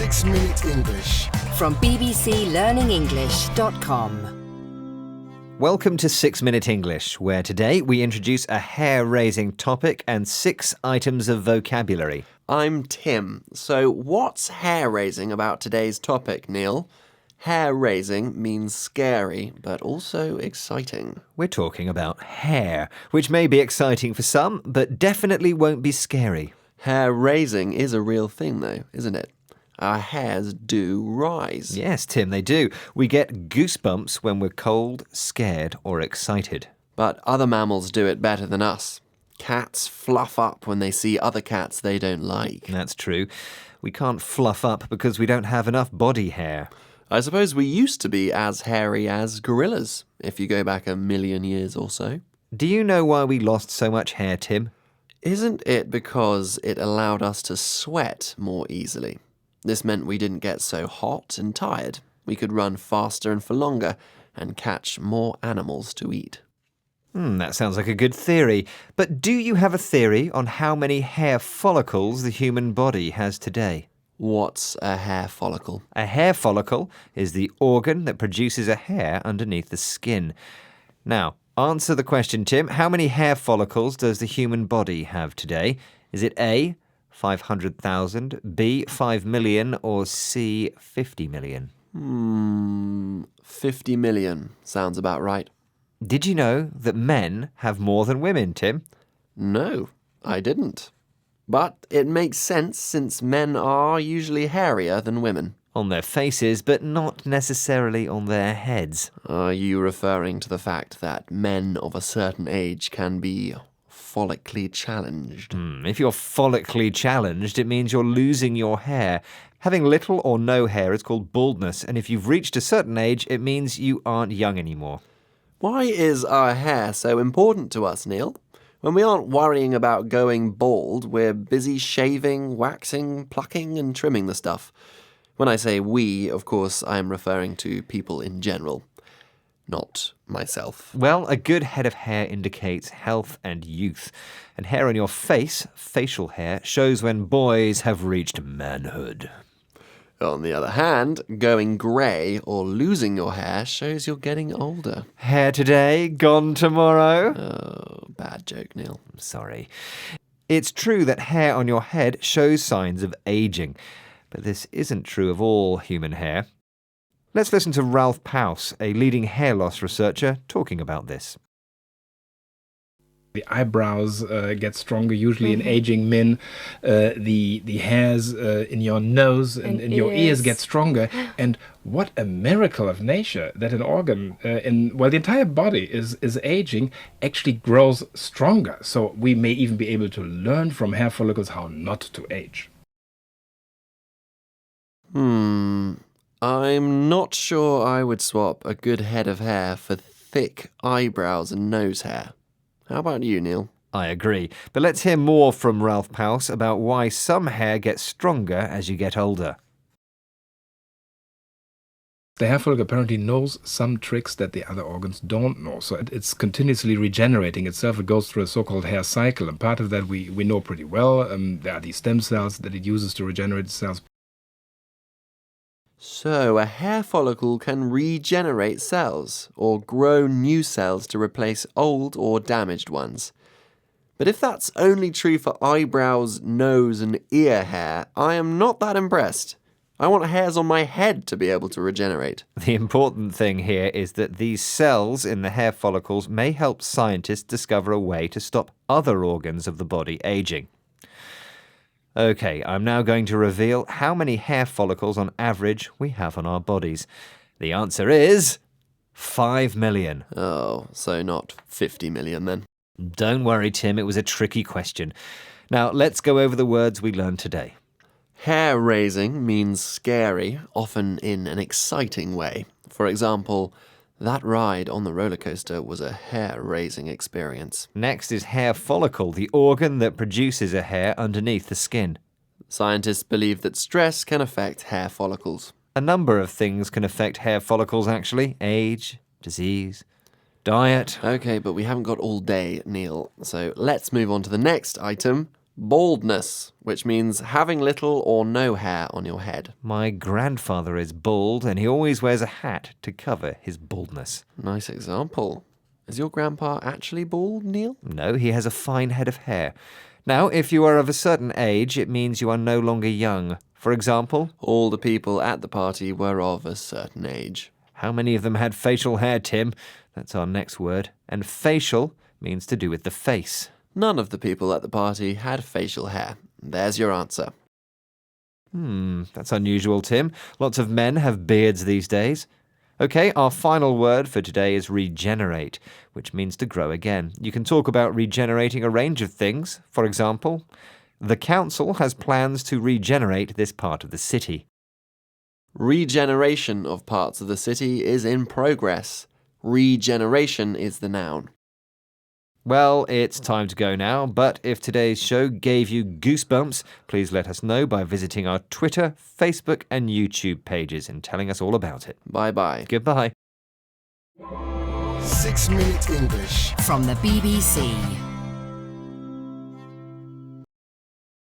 6 Minute English. From bbclearningenglish.com. Welcome to 6 Minute English, where today we introduce a hair-raising topic and 6 items of vocabulary. I'm Tim. So what's hair-raising about today's topic, Neil? Hair-raising means scary, but also exciting. We're talking about hair, which may be exciting for some, but definitely won't be scary. Hair-raising is a real thing, though, isn't it? Our hairs do rise. Yes, Tim, they do. We get goosebumps when we're cold, scared, or excited. But other mammals do it better than us. Cats fluff up when they see other cats they don't like. That's true. We can't fluff up because we don't have enough body hair. I suppose we used to be as hairy as gorillas, if you go back 1,000,000 years or so. Do you know why we lost so much hair, Tim? Isn't it because it allowed us to sweat more easily? This meant we didn't get so hot and tired. We could run faster and for longer and catch more animals to eat. That sounds like a good theory. But do you have a theory on how many hair follicles the human body has today? What's a hair follicle? A hair follicle is the organ that produces a hair underneath the skin. Now, answer the question, Tim. How many hair follicles does the human body have today? Is it A, 500,000, B, 5 million, or C, 50 million? 50 million sounds about right. Did you know that men have more than women, Tim? No, I didn't. But it makes sense since men are usually hairier than women. On their faces, but not necessarily on their heads. Are you referring to the fact that men of a certain age can be follically challenged? If you're follically challenged, it means you're losing your hair. Having little or no hair is called baldness, and if you've reached a certain age, it means you aren't young anymore. Why is our hair so important to us, Neil? When we aren't worrying about going bald, we're busy shaving, waxing, plucking, and trimming the stuff. When I say we, of course, I'm referring to people in general, not myself. Well, a good head of hair indicates health and youth. And hair on your face, facial hair, shows when boys have reached manhood. On the other hand, going grey or losing your hair shows you're getting older. Hair today, gone tomorrow? Oh, bad joke, Neil. I'm sorry. It's true that hair on your head shows signs of aging, but this isn't true of all human hair. Let's listen to Ralph Paus, a leading hair loss researcher, talking about this. The eyebrows get stronger, usually in aging men. The hairs in your nose and in your ears get stronger. And what a miracle of nature that an organ the entire body is aging, actually grows stronger. So we may even be able to learn from hair follicles how not to age. I'm not sure I would swap a good head of hair for thick eyebrows and nose hair. How about you, Neil? I agree. But let's hear more from Ralph Paus about why some hair gets stronger as you get older. The hair follicle apparently knows some tricks that the other organs don't know. So it's continuously regenerating itself. It goes through a so-called hair cycle. And part of that we know pretty well. There are these stem cells that it uses to regenerate itself. So, a hair follicle can regenerate cells, or grow new cells to replace old or damaged ones. But if that's only true for eyebrows, nose, and ear hair, I am not that impressed. I want hairs on my head to be able to regenerate. The important thing here is that these cells in the hair follicles may help scientists discover a way to stop other organs of the body aging. Okay, I'm now going to reveal how many hair follicles on average we have on our bodies. The answer is 5 million. Oh, so not 50 million then. Don't worry, Tim, it was a tricky question. Now, let's go over the words we learned today. Hair-raising means scary, often in an exciting way. For example, that ride on the roller coaster was a hair-raising experience. Next is hair follicle, the organ that produces a hair underneath the skin. Scientists believe that stress can affect hair follicles. A number of things can affect hair follicles, actually. Age, disease, diet. Okay, but we haven't got all day, Neil. So let's move on to the next item, Baldness, which means having little or no hair on your head. My grandfather is bald, and he always wears a hat to cover his baldness. Nice example. Is your grandpa actually bald, Neil? No, he has a fine head of hair. Now, if you are of a certain age, it means you are no longer young. For example, All the people at the party were of a certain age. how many of them had facial hair, Tim? That's our next word. And facial means to do with the face. None of the people at the party had facial hair. There's your answer. That's unusual, Tim. Lots of men have beards these days. Okay, our final word for today is regenerate, which means to grow again. You can talk about regenerating a range of things. For example, the council has plans to regenerate this part of the city. Regeneration of parts of the city is in progress. Regeneration is the noun. Well, it's time to go now, but if today's show gave you goosebumps, please let us know by visiting our Twitter, Facebook, and YouTube pages and telling us all about it. Bye-bye. Goodbye. 6 Minute English from the BBC.